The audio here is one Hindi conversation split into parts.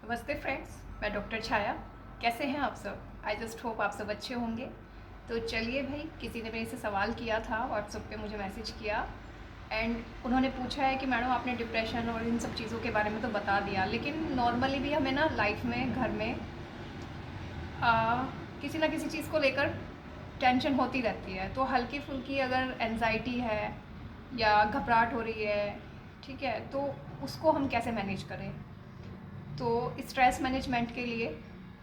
नमस्ते फ्रेंड्स, मैं डॉक्टर छाया। कैसे हैं आप सब? आई जस्ट होप आप सब अच्छे होंगे। तो चलिए भाई, किसी ने मेरे से सवाल किया था, व्हाट्सएप पे मुझे मैसेज किया एंड उन्होंने पूछा है कि मैडम आपने डिप्रेशन और इन सब चीज़ों के बारे में तो बता दिया, लेकिन नॉर्मली भी हमें ना लाइफ में घर में किसी ना किसी चीज़ को लेकर टेंशन होती रहती है। तो हल्की फुल्की अगर एनजाइटी है या घबराहट हो रही है, ठीक है, तो उसको हम कैसे मैनेज करें। तो स्ट्रेस मैनेजमेंट के लिए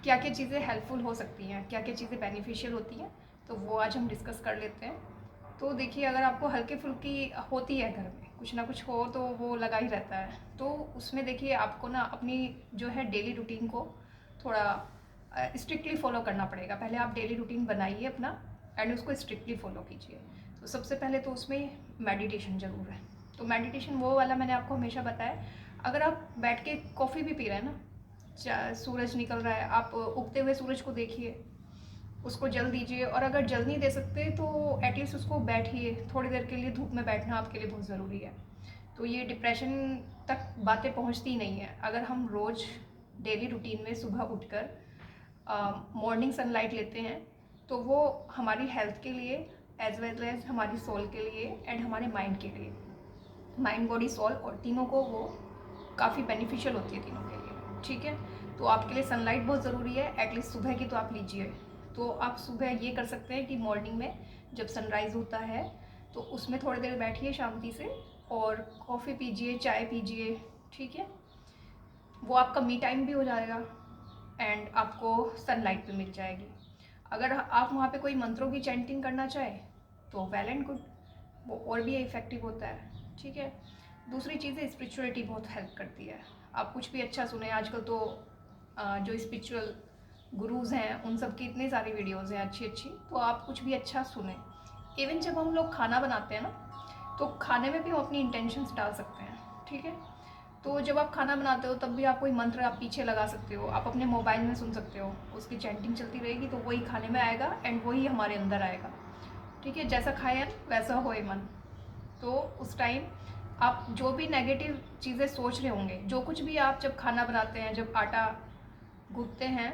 क्या क्या चीज़ें हेल्पफुल हो सकती हैं, क्या क्या चीज़ें बेनिफिशियल होती हैं, तो वो आज हम डिस्कस कर लेते हैं। तो देखिए, अगर आपको हल्की फुल्की होती है, घर में कुछ ना कुछ हो तो वो लगा ही रहता है, तो उसमें देखिए आपको ना अपनी जो है डेली रूटीन को थोड़ा स्ट्रिक्टली फॉलो करना पड़ेगा। पहले आप डेली रूटीन बनाइए अपना एंड उसको स्ट्रिक्टली फॉलो कीजिए। तो सबसे पहले तो उसमें मेडिटेशन ज़रूर है। तो मेडिटेशन वो वाला मैंने आपको हमेशा बताया, अगर आप बैठ के कॉफ़ी भी पी रहे हैं ना, सूरज निकल रहा है, आप उगते हुए सूरज को देखिए, उसको जल दीजिए। और अगर जल नहीं दे सकते तो एटलीस्ट उसको बैठिए थोड़ी देर के लिए। धूप में बैठना आपके लिए बहुत ज़रूरी है। तो ये डिप्रेशन तक बातें पहुंचती नहीं है अगर हम रोज़ डेली रूटीन में सुबह उठकर मॉर्निंग सनलाइट लेते हैं, तो वो हमारी हेल्थ के लिए एज वेल एज हमारी सोल के लिए एंड हमारे माइंड के लिए, माइंड बॉडी सोल और तीनों को वो काफ़ी बेनिफिशियल होती है तीनों के लिए, ठीक है। तो आपके लिए सनलाइट बहुत ज़रूरी है, एटलीस्ट सुबह की तो आप लीजिए। तो आप सुबह ये कर सकते हैं कि मॉर्निंग में जब सनराइज़ होता है तो उसमें थोड़ी देर बैठिए शांति से और कॉफ़ी पीजिए, चाय पीजिए, ठीक है। वो आपका मी टाइम भी हो जाएगा एंड आपको सनलाइट भी मिल जाएगी। अगर आप वहाँ पे कोई मंत्रों की चैंटिंग करना चाहें तो वेल एंड गुड, वो और भी इफ़ेक्टिव होता है, ठीक है। दूसरी चीज़ें, स्पिरिचुअलिटी बहुत हेल्प करती है। आप कुछ भी अच्छा सुने, आजकल तो जो स्पिरिचुअल गुरुज़ हैं उन सब की इतनी सारी वीडियोज़ हैं अच्छी अच्छी, तो आप कुछ भी अच्छा सुने। इवन जब हम लोग खाना बनाते हैं ना, तो खाने में भी हम अपनी इंटेंशंस डाल सकते हैं, ठीक है। तो जब आप खाना बनाते हो तब भी आप कोई मंत्र आप पीछे लगा सकते हो, आप अपने मोबाइल में सुन सकते हो, उसकी चैंटिंग चलती रहेगी तो वही खाने में आएगा एंड वही हमारे अंदर आएगा, ठीक है। जैसा खाए वैसा होए मन। तो उस टाइम आप जो भी नेगेटिव चीज़ें सोच रहे होंगे, जो कुछ भी आप जब खाना बनाते हैं, जब आटा गूंथते हैं,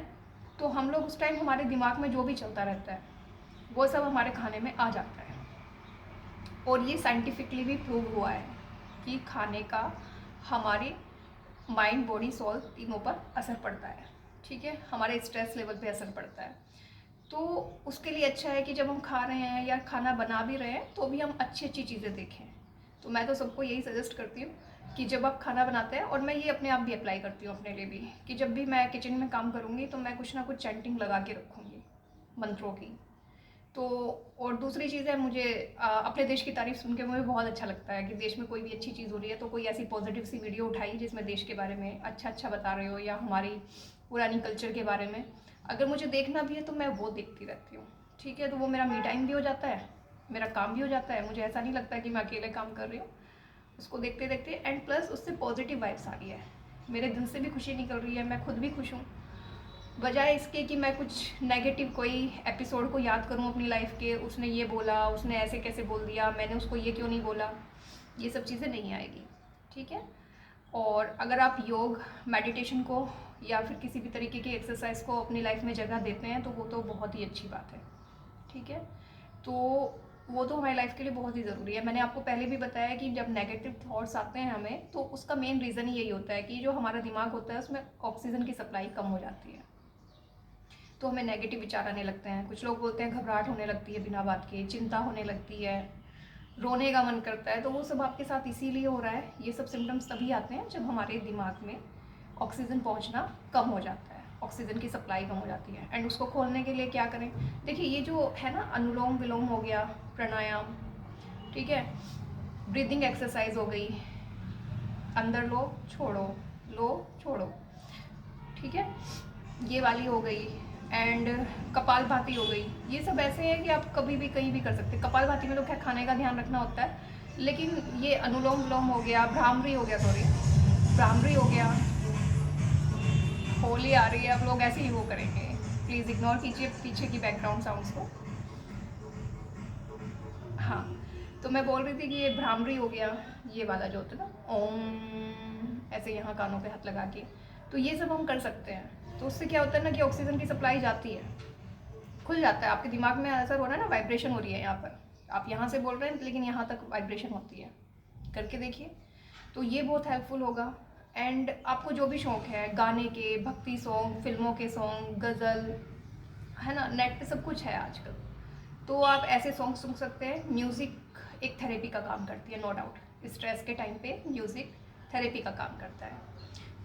तो हम लोग उस टाइम हमारे दिमाग में जो भी चलता रहता है वो सब हमारे खाने में आ जाता है। और ये साइंटिफिकली भी प्रूव हुआ है कि खाने का हमारे माइंड बॉडी सोल तीनों पर असर पड़ता है, ठीक है। हमारे स्ट्रेस लेवल पे असर पड़ता है। तो उसके लिए अच्छा है कि जब हम खा रहे हैं या खाना बना भी रहे हैं तो भी हम अच्छी अच्छी चीज़ें देखें। तो मैं तो सबको यही सजेस्ट करती हूँ कि जब आप खाना बनाते हैं, और मैं ये अपने आप भी अप्लाई करती हूँ अपने लिए भी, कि जब भी मैं किचन में काम करूँगी तो मैं कुछ ना कुछ चैंटिंग लगा के रखूँगी मंत्रों की। तो और दूसरी चीज़ है, मुझे अपने देश की तारीफ सुन के मुझे बहुत अच्छा लगता है कि देश में कोई भी अच्छी चीज़ हो रही है तो कोई ऐसी पॉजिटिव सी वीडियो उठाई जिसमें देश के बारे में अच्छा अच्छा बता रहे हो या हमारी पुरानी कल्चर के बारे में। अगर मुझे देखना भी है तो मैं वो देखती रहती हूँ, ठीक है। तो वो मेरा मी टाइम भी हो जाता है, मेरा काम भी हो जाता है, मुझे ऐसा नहीं लगता है कि मैं अकेले काम कर रही हूँ उसको देखते देखते। एंड प्लस उससे पॉजिटिव वाइब्स आ रही है, मेरे दिल से भी खुशी निकल रही है, मैं खुद भी खुश हूँ। बजाय इसके कि मैं कुछ नेगेटिव कोई एपिसोड को याद करूं अपनी लाइफ के, उसने ये बोला, उसने ऐसे कैसे बोल दिया, मैंने उसको ये क्यों नहीं बोला, ये सब चीज़ें नहीं आएगी, ठीक है। और अगर आप योग मेडिटेशन को या फिर किसी भी तरीके की एक्सरसाइज को अपनी लाइफ में जगह देते हैं तो वो तो बहुत ही अच्छी बात है, ठीक है। तो वो तो हमारी लाइफ के लिए बहुत ही ज़रूरी है। मैंने आपको पहले भी बताया कि जब नेगेटिव थॉट्स आते हैं हमें, तो उसका मेन रीज़न ही यही होता है कि जो हमारा दिमाग होता है उसमें ऑक्सीजन की सप्लाई कम हो जाती है, तो हमें नेगेटिव विचार आने लगते हैं। कुछ लोग बोलते हैं घबराहट होने लगती है बिना बात के, चिंता होने लगती है, रोने का मन करता है। तो वो सब आपके साथ इसीलिए हो रहा है, ये सब सिम्टम्स तभी आते हैं जब हमारे दिमाग में ऑक्सीजन पहुंचना कम हो जाता है, ऑक्सीजन की सप्लाई कम हो जाती है। एंड उसको खोलने के लिए क्या करें, देखिए ये जो है ना, अनुलोम विलोम हो गया, प्राणायाम, ठीक है, ब्रीदिंग एक्सरसाइज हो गई, अंदर लो छोड़ो, ठीक है, ये वाली हो गई। एंड कपाल भाती हो गई। ये सब ऐसे हैं कि आप कभी भी कहीं भी कर सकते हैं। कपाल भाती में तो खैर खाने का ध्यान रखना होता है, लेकिन ये अनुलोम विलोम हो गया, भ्रामरी हो गया, सॉरी भ्रामरी हो गया। होली आ रही है, आप लोग ऐसे ही वो करेंगे, प्लीज़ इग्नोर कीजिए पीछे की बैकग्राउंड साउंड्स को। हाँ, तो मैं बोल रही थी कि ये भ्रामरी हो गया, ये वाला जो होता है ना, ओम, ऐसे यहाँ कानों पे हाथ लगा के तो ये सब हम कर सकते हैं। तो उससे क्या होता है ना कि ऑक्सीजन की सप्लाई जाती है, खुल जाता है। आपके दिमाग में असर हो रहा है ना, वाइब्रेशन हो रही है यहाँ पर, आप यहाँ से बोल रहे हैं लेकिन यहाँ तक वाइब्रेशन होती है, करके देखिए। तो ये बहुत हेल्पफुल होगा। एंड आपको जो भी शौक़ है, गाने के, भक्ति सॉन्ग, फिल्मों के सॉन्ग, गज़ल, है ना, नेट पे सब कुछ है आजकल, तो आप ऐसे सॉन्ग सुन सकते हैं। म्यूज़िक एक थेरेपी का काम करती है, नो डाउट। स्ट्रेस के टाइम पे म्यूज़िक थेरेपी का काम करता है,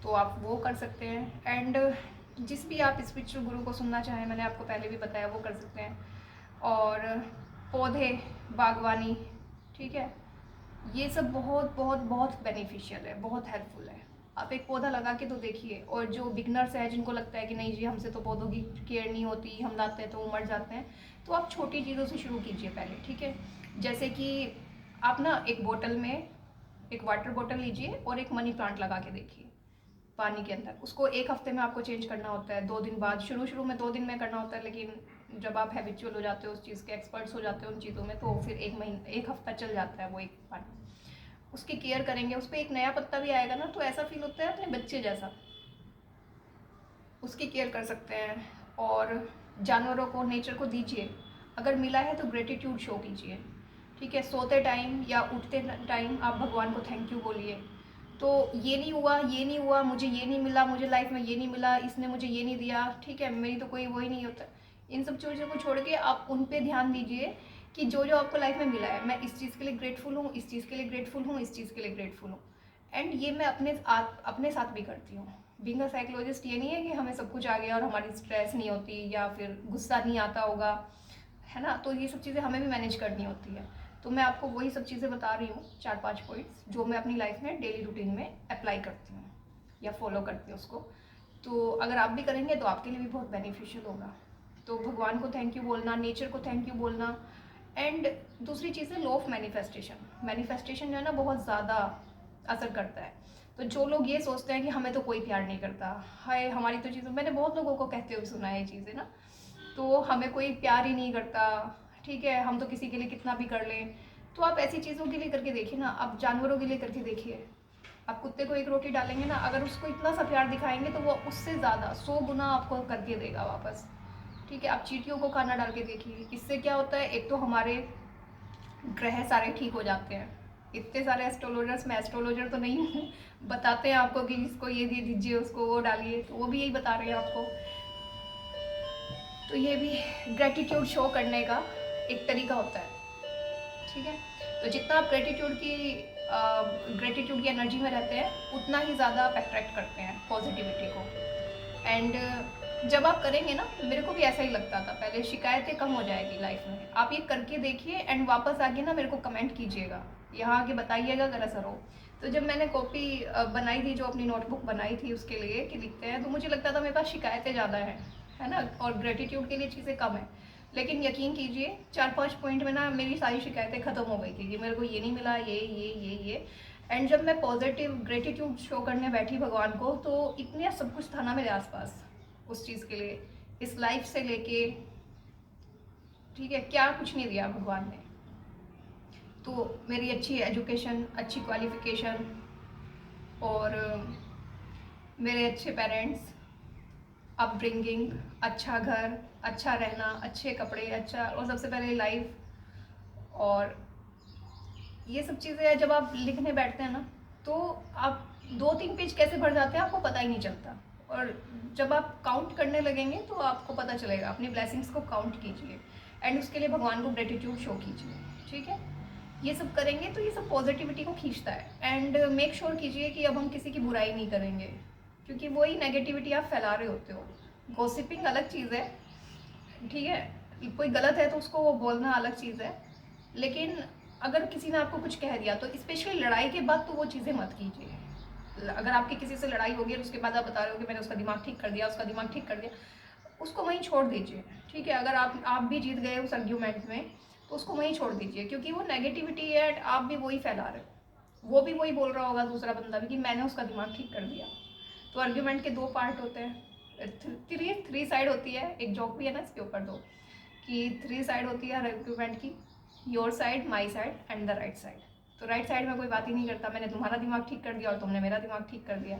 तो आप वो कर सकते हैं। एंड जिस भी आप स्पिरिचुअल गुरु को सुनना चाहें, मैंने आपको पहले भी बताया, वो कर सकते हैं। और पौधे, बागवानी, ठीक है, ये सब बहुत बहुत बहुत बेनिफिशियल है, बहुत हेल्पफुल है। आप एक पौधा लगा के तो देखिए। और जो बिगनर्स है, जिनको लगता है कि नहीं जी हमसे तो पौधों की केयर नहीं होती, हम लाते हैं तो वो मर जाते हैं, तो आप छोटी चीज़ों से शुरू कीजिए पहले, ठीक है। जैसे कि आप ना एक बोतल में एक वाटर बोतल लीजिए और एक मनी प्लांट लगा के देखिए पानी के अंदर। उसको 1 हफ्ते में आपको चेंज करना होता है, 2 दिन बाद। शुरू में 2 दिन में करना होता है, लेकिन जब आप हैबिचुअल हो जाते हो उस चीज़ के, एक्सपर्ट्स हो जाते हो उन चीज़ों में, तो फिर 1 हफ्ता चल जाता है वो एक पानी। उसकी केयर करेंगे, उस पर एक नया पत्ता भी आएगा ना, तो ऐसा फील होता है अपने बच्चे जैसा। उसकी केयर कर सकते हैं। और जानवरों को, नेचर को दीजिए। अगर मिला है तो ग्रेटिट्यूड शो कीजिए, ठीक है। सोते टाइम या उठते टाइम आप भगवान को थैंक यू बोलिए। तो ये नहीं हुआ, ये नहीं हुआ, मुझे ये नहीं मिला, मुझे लाइफ में ये नहीं मिला, इसने मुझे ये नहीं दिया, ठीक है, मेरी तो कोई वो ही नहीं होता। इन सब चीज़ों को छोड़ के आप उन पे ध्यान दीजिए कि जो जो आपको लाइफ में मिला है, मैं इस चीज़ के लिए ग्रेटफुल हूँ, इस चीज़ के लिए ग्रेटफुल हूँ, इस चीज़ के लिए ग्रेटफुल हूँ। एंड ये मैं अपने साथ भी करती हूँ। बीइंग अ साइकोलॉजिस्ट ये नहीं है कि हमें सब कुछ आ गया और हमारी स्ट्रेस नहीं होती या फिर गुस्सा नहीं आता होगा, है ना। तो ये सब चीज़ें हमें भी मैनेज करनी होती है। तो मैं आपको वही सब चीज़ें बता रही हूँ, 4-5 पॉइंट्स जो मैं अपनी लाइफ में डेली रूटीन में अप्लाई करती हूँ या फॉलो करती हूँ उसको। तो अगर आप भी करेंगे तो आपके लिए भी बहुत बेनिफिशियल होगा। तो भगवान को थैंक यू बोलना, नेचर को थैंक यू बोलना। एंड दूसरी चीज़ है लॉ ऑफ मैनिफेस्टेशन। मैनिफेस्टेशन जो है ना, बहुत ज़्यादा असर करता है। तो जो लोग ये सोचते हैं कि हमें तो कोई प्यार नहीं करता, हाय हमारी तो चीज़ें, मैंने बहुत लोगों को कहते हुए सुना है ये चीज़ें ना, तो हमें कोई प्यार ही नहीं करता, ठीक है, हम तो किसी के लिए कितना भी कर लें। तो आप ऐसी चीज़ों के लिए करके देखिए ना, आप जानवरों के लिए करके देखिए। आप कुत्ते को एक रोटी डालेंगे ना, अगर उसको इतना सा प्यार दिखाएंगे तो वो उससे ज़्यादा 100 गुना आपको करके देगा वापस, ठीक है। आप चींटियों को खाना डाल के देखिए, इससे क्या होता है, एक तो हमारे ग्रह सारे ठीक हो जाते हैं। इतने सारे एस्ट्रोलॉजर्स, मैं एस्ट्रोलॉजर तो नहीं हूँ, बताते हैं आपको कि इसको ये दे दीजिए, उसको वो डालिए, तो वो भी यही बता रहे हैं आपको। तो ये भी ग्रेटिट्यूड शो करने का एक तरीका होता है, ठीक है। तो जितना आप ग्रेटिट्यूड की एनर्जी में रहते हैं, उतना ही ज़्यादा आप अट्रैक्ट करते हैं पॉजिटिविटी को। एंड जब आप करेंगे ना, मेरे को भी ऐसा ही लगता था पहले, शिकायतें कम हो जाएगी लाइफ में। आप ये करके देखिए एंड वापस आके ना मेरे को कमेंट कीजिएगा, यहाँ आके बताइएगा अगर असर हो। तो जब मैंने कॉपी बनाई थी, जो अपनी नोटबुक बनाई थी उसके लिए कि लिखते हैं, तो मुझे लगता था मेरे पास शिकायतें ज़्यादा हैं, है ना, और ग्रेटिट्यूड के लिए चीज़ें कम है। लेकिन यकीन कीजिए 4-5 पॉइंट में ना मेरी सारी शिकायतें ख़त्म हो गई थी कि मेरे को ये नहीं मिला, ये। एंड जब मैं पॉजिटिव ग्रेटिट्यूड शो करने बैठी भगवान को, तो इतने सब कुछ था ना मेरे आसपास उस चीज़ के लिए, इस लाइफ से लेके, ठीक है, क्या कुछ नहीं दिया भगवान ने। तो मेरी अच्छी एजुकेशन, अच्छी क्वालिफिकेशन, और मेरे अच्छे पेरेंट्स, अपब्रिंगिंग, अच्छा घर, अच्छा रहना, अच्छे कपड़े, अच्छा, और सबसे पहले लाइफ। और ये सब चीज़ें जब आप लिखने बैठते हैं ना, तो आप 2-3 पेज कैसे भर जाते हैं आपको पता ही नहीं चलता। और जब आप काउंट करने लगेंगे तो आपको पता चलेगा। अपनी ब्लेसिंग्स को काउंट कीजिए एंड उसके लिए भगवान को ग्रेटिट्यूड शो कीजिए, ठीक है। ये सब करेंगे तो ये सब पॉजिटिविटी को खींचता है। एंड मेक श्योर कीजिए कि अब हम किसी की बुराई नहीं करेंगे, क्योंकि वही नेगेटिविटी आप फैला रहे होते हो। गॉसिपिंग अलग चीज़ है, ठीक है, कोई गलत है तो उसको वो बोलना अलग चीज़ है, लेकिन अगर किसी ने आपको कुछ कह दिया तो स्पेशली लड़ाई के बाद तो वो चीज़ें मत कीजिए। अगर आपकी किसी से लड़ाई होगी और उसके बाद आप बता रहे हो कि मैंने उसका दिमाग ठीक कर दिया, उसका दिमाग ठीक कर दिया, उसको वहीं छोड़ दीजिए, ठीक है। अगर आप भी जीत गए उस आर्ग्यूमेंट में तो उसको वहीं छोड़ दीजिए, क्योंकि वो नेगेटिविटी है, आप भी वही फैला रहे हो। वो भी वही बोल रहा होगा, दूसरा बंदा भी, कि मैंने उसका दिमाग ठीक कर दिया। तो आर्ग्यूमेंट के 2 पार्ट होते हैं, थ्री साइड होती है। एक जॉक भी है ना इसके ऊपर, 2 कि 3 साइड होती है आर्ग्यूमेंट की, your side, my side and the right side. तो राइट साइड में कोई बात ही नहीं करता, मैंने तुम्हारा दिमाग ठीक कर दिया और तुमने मेरा दिमाग ठीक कर दिया।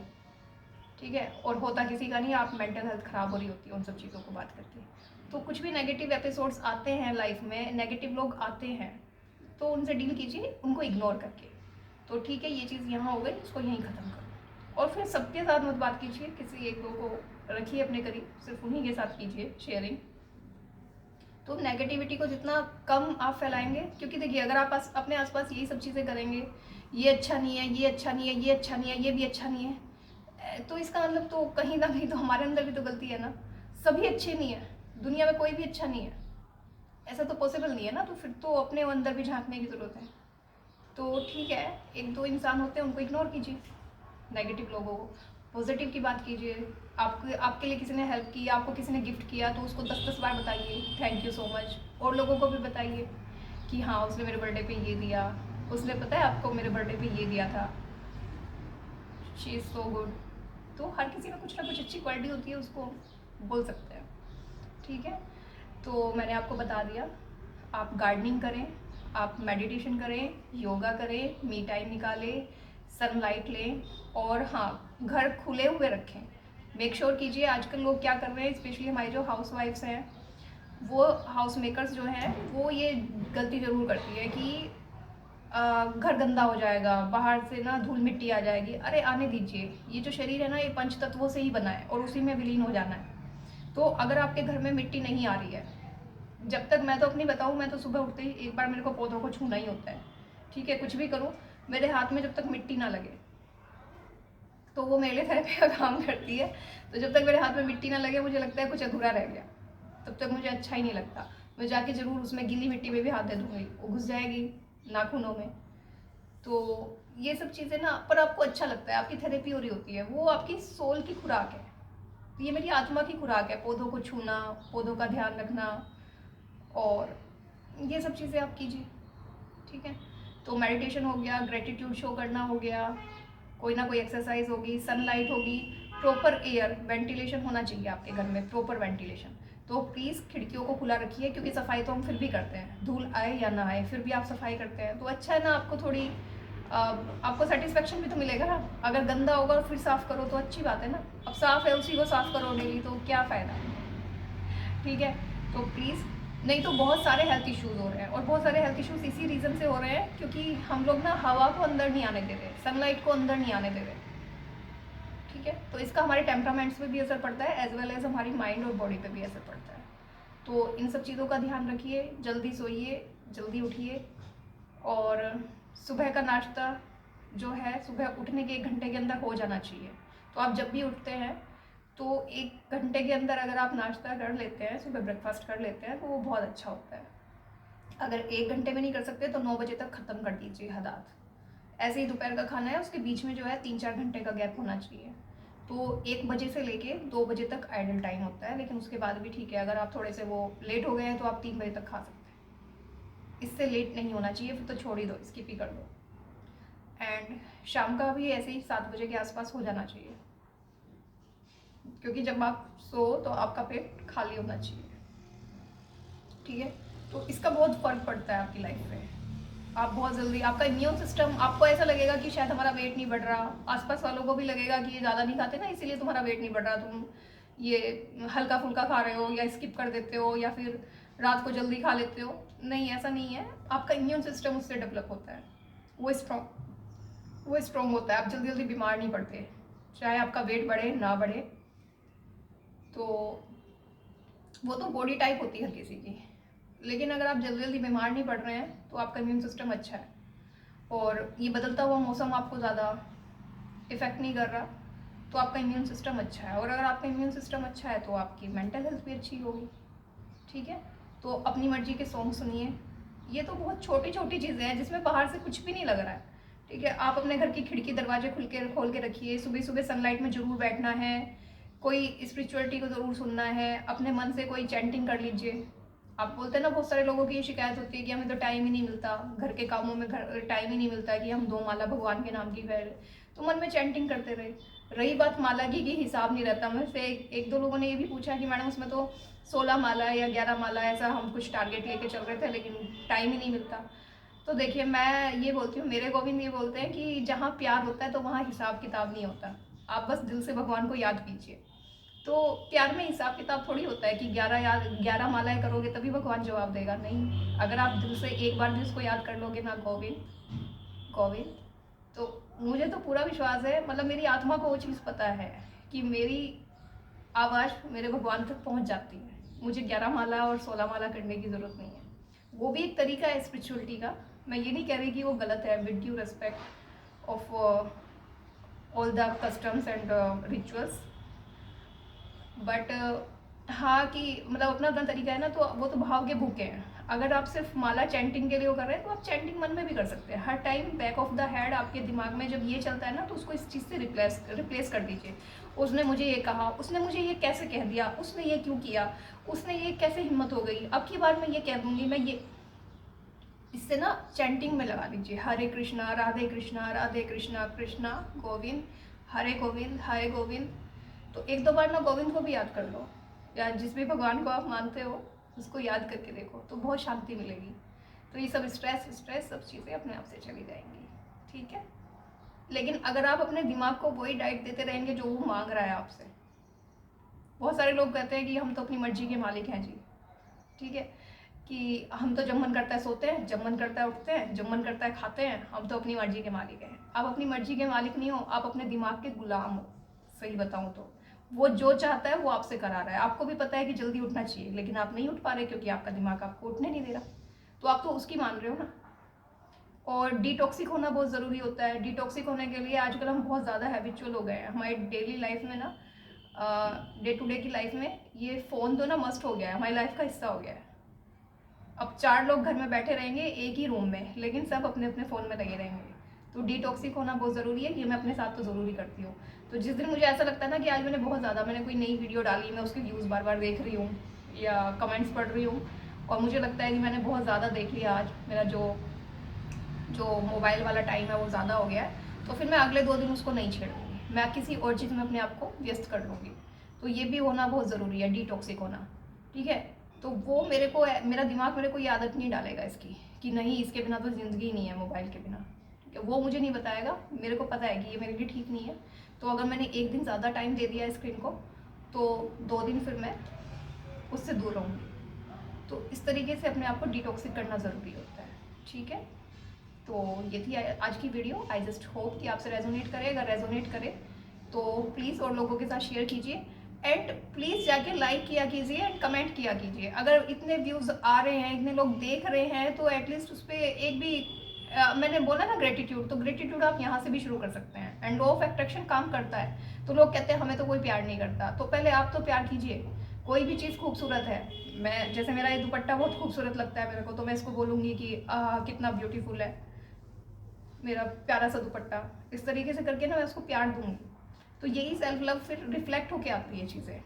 ठीक है, और होता किसी का नहीं, आप मेंटल हेल्थ ख़राब हो रही होती है उन सब चीज़ों को बात करके। तो कुछ भी नेगेटिव एपिसोड्स आते हैं लाइफ में, नेगेटिव लोग आते हैं, तो उनसे डील कीजिए उनको इग्नोर करके। तो ठीक है, ये चीज़ यहाँ हो गई, इसको यहीं ख़त्म करो। और फिर सबके साथ मत बात कीजिए, किसी एक दो को रखिए अपने करीब, सिर्फ उन्हीं के साथ कीजिए शेयरिंग। तो नेगेटिविटी को जितना कम आप फैलाएंगे, क्योंकि देखिए अगर आप अपने आसपास यही सब चीज़ें करेंगे, ये अच्छा नहीं है, ये अच्छा नहीं है, ये अच्छा नहीं है, ये भी अच्छा नहीं है, तो इसका मतलब तो कहीं ना कहीं तो हमारे अंदर भी तो गलती है ना। सभी अच्छे नहीं है, दुनिया में कोई भी अच्छा नहीं है, ऐसा तो पॉसिबल नहीं है ना। तो फिर तो अपने अंदर भी झांकने की ज़रूरत है। तो ठीक है, एक दो इंसान होते हैं उनको इग्नोर कीजिए, नेगेटिव लोगों को। पॉजिटिव की बात कीजिए, आपके लिए किसी ने हेल्प की, आपको किसी ने गिफ्ट किया, तो उसको 10-10 बार बताइए थैंक यू सो मच। और लोगों को भी बताइए कि हाँ उसने मेरे बर्थडे पे ये दिया, उसने पता है आपको मेरे बर्थडे पे ये दिया था, शी इज़ सो गुड। तो हर किसी में कुछ ना कुछ अच्छी क्वालिटी होती है, उसको बोल सकते हैं। ठीक है, तो मैंने आपको बता दिया, आप गार्डनिंग करें, आप मेडिटेशन करें, योगा करें, मी टाइम निकालें, सनलाइट लें, और हाँ घर खुले हुए रखें। मेक श्योर कीजिए, आजकल लोग क्या कर रहे हैं, स्पेशली हमारी जो हाउस वाइफ्स हैं, वो हाउस मेकर्स जो हैं, वो ये गलती ज़रूर करती है कि घर गंदा हो जाएगा, बाहर से ना धूल मिट्टी आ जाएगी। अरे आने दीजिए, ये जो शरीर है ना, ये पंच तत्वों से ही बना है और उसी में विलीन हो जाना है। तो अगर आपके घर में मिट्टी नहीं आ रही है, जब तक, मैं तो अपनी बताऊँ, मैं तो सुबह उठते ही एक बार मेरे को पौधों को छूना ही होता है। ठीक है, कुछ भी करूँ, मेरे हाथ में जब तक मिट्टी ना लगे, तो वो मेरे लिए थेरेपी का काम करती है। तो जब तक मेरे हाथ में मिट्टी ना लगे, मुझे लगता है कुछ अधूरा रह गया, तब तक मुझे अच्छा ही नहीं लगता। मैं जाके ज़रूर उसमें गीली मिट्टी में भी हाथ दे दूँगी, वो घुस जाएगी नाखूनों में। तो ये सब चीज़ें ना, पर आपको अच्छा लगता है, आपकी थेरेपी हो रही होती है, वो आपकी सोल की खुराक है। ये मेरी आत्मा की खुराक है, पौधों को छूना, पौधों का ध्यान रखना, और ये सब चीज़ें आप कीजिए। ठीक है, तो मेडिटेशन हो गया, ग्रेटिट्यूड शो करना हो गया, कोई ना कोई एक्सरसाइज होगी, सनलाइट होगी, प्रॉपर एयर वेंटिलेशन होना चाहिए आपके घर में, प्रॉपर वेंटिलेशन। तो प्लीज़ खिड़कियों को खुला रखिए, क्योंकि सफाई तो हम फिर भी करते हैं, धूल आए या ना आए फिर भी आप सफाई करते हैं। तो अच्छा है ना, आपको थोड़ी आपको सेटिस्फेक्शन भी तो मिलेगा ना। अगर गंदा होगा और फिर साफ़ करो तो अच्छी बात है ना। अब साफ़ है उसी को साफ़ करो डेली, तो क्या फ़ायदा। ठीक है, तो प्लीज़, नहीं तो बहुत सारे हेल्थ इश्यूज़ हो रहे हैं, और बहुत सारे हेल्थ इश्यूज़ इसी रीज़न से हो रहे हैं क्योंकि हम लोग ना हवा को अंदर नहीं आने दे रहे, सनलाइट को अंदर नहीं आने दे रहे। ठीक है, तो इसका हमारे टेम्परामेंट्स पे भी असर पड़ता है, एज वेल एज हमारी माइंड और बॉडी पे भी असर पड़ता है। तो इन सब चीज़ों का ध्यान रखिए, जल्दी सोइए, जल्दी उठिए, और सुबह का नाश्ता जो है सुबह उठने के 1 घंटे के अंदर हो जाना चाहिए। तो आप जब भी उठते हैं तो 1 घंटे के अंदर अगर आप नाश्ता कर लेते हैं, सुबह ब्रेकफास्ट कर लेते हैं, तो वो बहुत अच्छा होता है। अगर 1 घंटे में नहीं कर सकते तो 9 बजे तक ख़त्म कर दीजिए हदात। ऐसे ही दोपहर का खाना है, उसके बीच में जो है 3-4 घंटे का गैप होना चाहिए। तो 1 बजे से लेके 2 बजे तक आइडल टाइम होता है, लेकिन उसके बाद भी ठीक है, अगर आप थोड़े से वो लेट हो गए हैं तो आप 3 बजे तक खा सकते हैं। इससे लेट नहीं होना चाहिए, फिर तो छोड़ ही दो, स्किप ही कर दो। एंड शाम का भी ऐसे ही 7 बजे के आसपास हो जाना चाहिए, क्योंकि जब आप सो तो आपका पेट खाली होना चाहिए। ठीक है, तो इसका बहुत फ़र्क पड़ता है आपकी लाइफ में। आप बहुत जल्दी, आपका इम्यून सिस्टम, आपको ऐसा लगेगा कि शायद हमारा वेट नहीं बढ़ रहा, आसपास वालों को भी लगेगा कि ये ज़्यादा नहीं खाते ना, इसीलिए तुम्हारा वेट नहीं बढ़ रहा, तुम ये हल्का फुल्का खा रहे हो, या स्किप कर देते हो, या फिर रात को जल्दी खा लेते हो। नहीं, ऐसा नहीं है, आपका इम्यून सिस्टम उससे डेवलप होता है, वो स्ट्रॉन्ग होता है, आप जल्दी जल्दी बीमार नहीं पड़ते, चाहे आपका वेट बढ़े ना बढ़े। तो वो तो बॉडी टाइप होती है हर किसी की, लेकिन अगर आप जल्दी जल्दी बीमार नहीं पड़ रहे हैं तो आपका इम्यून सिस्टम अच्छा है, और ये बदलता हुआ मौसम आपको ज़्यादा इफ़ेक्ट नहीं कर रहा, तो आपका इम्यून सिस्टम अच्छा है। और अगर आपका इम्यून सिस्टम अच्छा है तो आपकी मेंटल हेल्थ भी अच्छी होगी। ठीक है, तो अपनी मर्जी के सॉन्ग सुनिए। ये तो बहुत छोटी छोटी चीज़ें हैं जिसमें बाहर से कुछ भी नहीं लग रहा है। ठीक है, आप अपने घर की खिड़की दरवाजे खोल के रखिए, सुबह सुबह सनलाइट में ज़रूर बैठना है, कोई स्पिरिचुअलिटी को ज़रूर सुनना है, अपने मन से कोई चैंटिंग कर लीजिए। आप बोलते हैं ना, बहुत सारे लोगों की ये शिकायत होती है कि हमें तो टाइम ही नहीं मिलता, घर के कामों में टाइम ही नहीं मिलता कि हम 2 माला भगवान के नाम की कर, तो मन में चैंटिंग करते रहे। रही बात माला की कि हिसाब नहीं रहता, मुझसे एक दो लोगों ने ये भी पूछा कि मैडम उसमें तो 16 माला या 11 माला ऐसा हम कुछ टारगेट लेके चल रहे थे, लेकिन टाइम ही नहीं मिलता। तो देखिए, मैं ये बोलती हूँ, मेरे गोविंद ये बोलते हैं कि जहाँ प्यार होता है तो वहाँ हिसाब किताब नहीं होता। आप बस दिल से भगवान को याद कीजिए। तो प्यार में हिसाब किताब थोड़ी होता है कि 11 मालाएं करोगे तभी भगवान जवाब देगा, नहीं। अगर आप दिल से एक बार भी उसको याद कर लोगे ना, गोविंद गोविंद, तो मुझे तो पूरा विश्वास है, मतलब मेरी आत्मा को वो चीज़ पता है कि मेरी आवाज़ मेरे भगवान तक पहुंच जाती है। मुझे 11 माला और 16 माला करने की ज़रूरत नहीं है। वो भी एक तरीका है स्पिरिचुअलिटी का, मैं ये नहीं कह रही कि वो गलत है, with due respect of all the customs and rituals, but हाँ कि मतलब अपना अपना तरीका है ना, तो वो तो भाव के भूखे हैं। अगर आप सिर्फ माला चैंटिंग के लिए वो कर रहे हैं तो आप चैंटिंग मन में भी कर सकते हैं। हर time back of the head आपके दिमाग में जब ये चलता है ना, तो उसको इस चीज़ से रिप्लेस कर दीजिए। उसने मुझे ये कहा, उसने मुझे ये कैसे कह दिया, उसने ये क्यों किया, उसने ये कैसे हिम्मत हो गई, अब की बार मैं ये कह दूंगी, मैं ये, इससे ना चैंटिंग में लगा लीजिए, हरे कृष्णा राधे कृष्णा राधे कृष्णा कृष्णा गोविंद, हरे गोविंद हरे गोविंद। तो एक दो बार ना गोविंद को भी याद कर लो, या जिस भी भगवान को आप मानते हो उसको याद करके देखो, तो बहुत शांति मिलेगी। तो ये सब स्ट्रेस सब चीज़ें अपने आप से चली जाएंगी, ठीक है। लेकिन अगर आप अपने दिमाग को वही डाइट देते रहेंगे जो वो मांग रहा है आपसे, बहुत सारे लोग कहते हैं कि हम तो अपनी मर्जी के मालिक हैं जी, ठीक है, कि हम तो जब मन करता है सोते हैं, जब मन करता है उठते हैं, जब मन करता है खाते हैं, हम तो अपनी मर्जी के मालिक हैं। आप अपनी मर्जी के मालिक नहीं हो, आप अपने दिमाग के गुलाम हो। सही बताऊं तो वो जो चाहता है वो आपसे करा रहा है। आपको भी पता है कि जल्दी उठना चाहिए, लेकिन आप नहीं उठ पा रहे क्योंकि आपका दिमाग आपको उठने नहीं दे रहा, तो आप तो उसकी मान रहे हो ना। और डिटॉक्सिक होना बहुत ज़रूरी होता है। डिटॉक्सिक होने के लिए आजकल हम बहुत ज़्यादा हैबिचुअल हो गए हैं हमारी डेली लाइफ में ना, डे टू डे की लाइफ में ये फ़ोन तो ना मस्ट हो गया है, हमारी लाइफ का हिस्सा हो गया है। अब 4 लोग घर में बैठे रहेंगे एक ही रूम में, लेकिन सब अपने अपने फ़ोन में लगे रहेंगे। तो डिटॉक्सिक होना बहुत ज़रूरी है, ये मैं अपने साथ तो ज़रूरी करती हूँ। तो जिस दिन मुझे ऐसा लगता है ना कि आज मैंने कोई नई वीडियो डाली, मैं उसके व्यूज़ बार बार देख रही हूँ या कमेंट्स पढ़ रही हूँ, और मुझे लगता है कि मैंने बहुत ज़्यादा देख लिया, आज मेरा जो मोबाइल वाला टाइम है वो ज़्यादा हो गया है, तो फिर मैं अगले 2 दिन उसको नहीं छेड़ूंगी, मैं किसी और चीज़ में अपने आप को व्यस्त कर लूँगी। तो ये भी होना बहुत ज़रूरी है, डिटॉक्सिक होना, ठीक है। तो वो मेरा दिमाग मेरे को ये आदत नहीं डालेगा इसकी कि नहीं इसके बिना तो ज़िंदगी नहीं है, मोबाइल के बिना, ठीक है। वो मुझे नहीं बताएगा, मेरे को पता है कि ये मेरे लिए ठीक नहीं है। तो अगर मैंने एक दिन ज़्यादा टाइम दे दिया स्क्रीन को, तो 2 दिन फिर मैं उससे दूर रहूँगी। तो इस तरीके से अपने आप को डिटॉक्सिक करना ज़रूरी होता है, ठीक है। तो ये थी आज की वीडियो। आई जस्ट होप कि आपसे रेजोनेट करे। अगर रेजोनेट करे तो प्लीज़ और लोगों के साथ शेयर कीजिए, एंड प्लीज़ जाके लाइक किया कीजिए एंड कमेंट किया कीजिए। अगर इतने व्यूज़ आ रहे हैं, इतने लोग देख रहे हैं, तो एटलीस्ट उस पर एक भी मैंने बोला ना ग्रेटिट्यूड, तो ग्रेटिट्यूड आप यहाँ से भी शुरू कर सकते हैं। एंड लॉ ऑफ अट्रैक्शन काम करता है। तो लोग कहते हैं हमें तो कोई प्यार नहीं करता, तो पहले आप तो प्यार कीजिए। कोई भी चीज़ खूबसूरत है, मैं जैसे मेरा ये दुपट्टा बहुत खूबसूरत लगता है मेरे को, तो मैं इसको बोलूँगी कि कितना ब्यूटीफुल है मेरा प्यारा सा दुपट्टा। इस तरीके से करके ना मैं उसको प्यार दूंगी, तो यही सेल्फ लव फिर रिफ्लेक्ट होके आती है चीज़ें।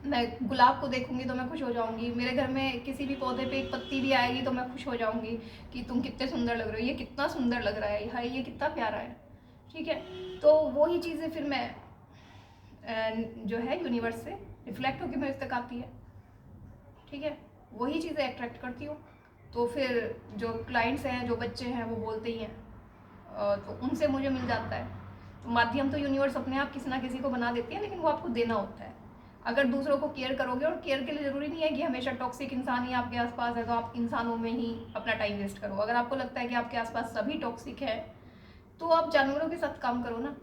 मैं गुलाब को देखूंगी तो मैं खुश हो जाऊंगी, मेरे घर में किसी भी पौधे पे एक पत्ती भी आएगी तो मैं खुश हो जाऊंगी कि तुम कितने सुंदर लग रहे हो, ये कितना सुंदर लग रहा है, हाय ये कितना प्यारा है, ठीक है। तो वही चीज़ें फिर मैं जो है यूनिवर्स से रिफ्लेक्ट होकर मेरे तक आती है, ठीक है। वही चीज़ें अट्रैक्ट करती हूँ। तो फिर जो क्लाइंट्स हैं, जो बच्चे हैं, वो बोलते ही हैं, तो उनसे मुझे मिल जाता है। तो माध्यम तो यूनिवर्स अपने आप किसी ना किसी को बना देती है, लेकिन वो आपको देना होता है। अगर दूसरों को केयर करोगे, और केयर के लिए ज़रूरी नहीं है कि हमेशा टॉक्सिक इंसान ही आपके आसपास है तो आप इंसानों में ही अपना टाइम वेस्ट करो। अगर आपको लगता है कि आपके आसपास सभी टॉक्सिक है, तो आप जानवरों के साथ काम करो ना,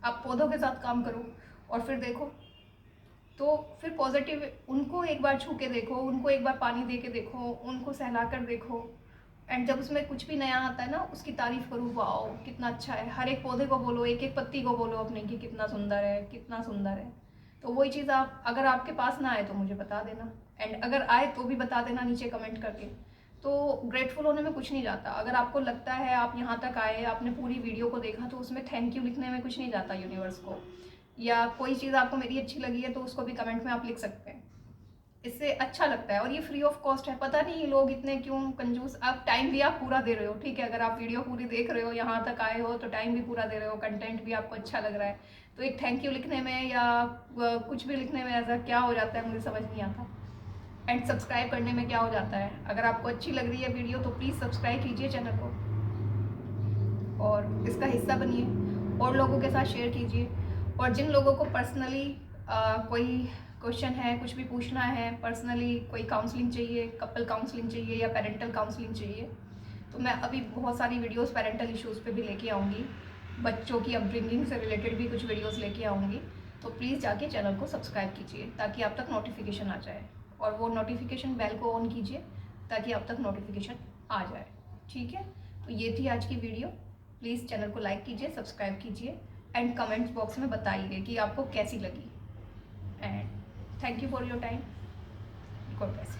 आप पौधों के साथ काम करो, और फिर देखो। तो फिर पॉजिटिव उनको एक बार छू के देखो, उनको एक बार पानी दे के देखो, उनको सहला कर देखो, एंड जब उसमें कुछ भी नया आता है ना, उसकी तारीफ करो, वाओ कितना अच्छा है। हर एक पौधे को बोलो, एक एक पत्ती को बोलो अपने कि कितना सुंदर है, कितना सुंदर है। तो वही चीज़ आप अगर आपके पास ना आए तो मुझे बता देना, एंड अगर आए तो भी बता देना नीचे कमेंट करके। तो ग्रेटफुल होने में कुछ नहीं जाता। अगर आपको लगता है आप यहाँ तक आए, आपने पूरी वीडियो को देखा, तो उसमें थैंक यू लिखने में कुछ नहीं जाता यूनिवर्स को। या कोई चीज़ आपको मेरी अच्छी लगी है तो उसको भी कमेंट में आप लिख सकते हैं, इससे अच्छा लगता है। और ये फ्री ऑफ कॉस्ट है। पता नहीं लोग इतने क्यों कंजूस, आप टाइम भी आप पूरा दे रहे हो, ठीक है। अगर आप वीडियो पूरी देख रहे हो, यहाँ तक आए हो, तो टाइम भी पूरा दे रहे हो, कंटेंट भी आपको अच्छा लग रहा है, तो एक थैंक यू लिखने में या कुछ भी लिखने में ऐसा क्या हो जाता है मुझे समझ नहीं आता। एंड सब्सक्राइब करने में क्या हो जाता है। अगर आपको अच्छी लग रही है वीडियो तो प्लीज़ सब्सक्राइब कीजिए चैनल को और इसका हिस्सा बनिए, और लोगों के साथ शेयर कीजिए। और जिन लोगों को पर्सनली कोई क्वेश्चन है, कुछ भी पूछना है, पर्सनली कोई काउंसलिंग चाहिए, कपल काउंसलिंग चाहिए या पेरेंटल काउंसलिंग चाहिए, तो मैं अभी बहुत सारी वीडियोस पेरेंटल इश्यूज़ पे भी लेके आऊँगी, बच्चों की अपब्रिंगिंग से रिलेटेड भी कुछ वीडियोस लेके आऊँगी। तो प्लीज़ जाके चैनल को सब्सक्राइब कीजिए ताकि आप तक नोटिफिकेशन आ जाए, और वो नोटिफिकेशन बेल को ऑन कीजिए ताकि आप तक नोटिफिकेशन आ जाए। ठीक है, तो ये थी आज की वीडियो। प्लीज़ चैनल को लाइक कीजिए, सब्सक्राइब कीजिए एंड कमेंट्स बॉक्स में बताइए कि आपको कैसी लगी। And thank you for your time. God bless.